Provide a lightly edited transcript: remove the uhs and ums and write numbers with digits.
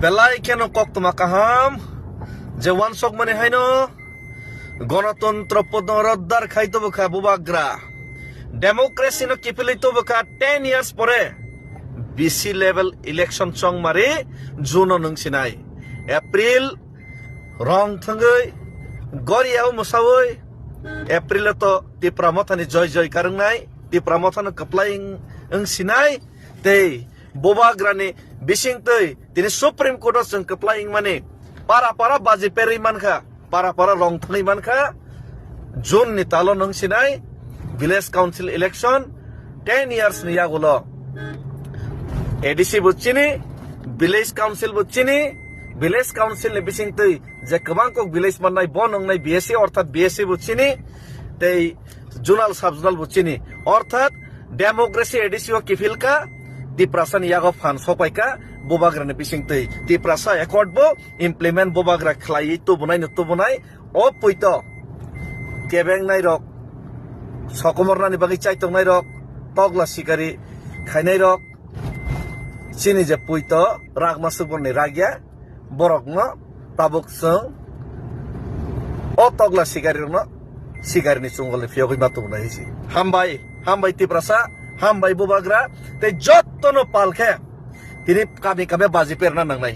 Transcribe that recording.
belai keno kok tuma kaham je wan sok mane haino গণতন্ত্র পুনরুদ্ধার খাইতো বকা বুবাগ্রা ডেমোক্রেসি নো কিপিলিতো বকা 10 ইয়ার্স পরে বিসি লেভেল ইলেকশন চং মারি জুন নংসিনাই এপ্রিল রং থঙ্গৈ গরিয়াও মুসাওই এপ্রিল তো টিপ্রা মথানি জয় জয় কারংনাই টিপ্রা মথানো কপ্লাইং সিনাই তেই বুবাগ্রানি বিসিংতৈ তিনি সুপ্রিম কোর্ট সং কপ্লাইং মানে পারা পারা বাজি peri মানখা para rong thani manka June ni talo nung sinai village council election 10 years ni yagulo ADC buchini village council buchini village council ni bising tui je kabang kok village manai bonong nai BSc orthat BSc buchini tei junal sub junal buchini orthat democracy ADC o kifilka di prasan yago fan sopaika bobagra ni bising tui ti prasa accord bo implement bobagra khlai to bunai o poito kebeng nai rok sokomorna ni bagi chai tong nai rok togla sikari khainai rok chini je poito ragma subon ni ragya borok no tabuk sung o togla sikari no sikari ni chungol ni fiogoi matu bunai si hambai ti prasa hambai bobagra te jotto no palkhe তিনি কাবে কাবে বাজি পেরনা নাংলাই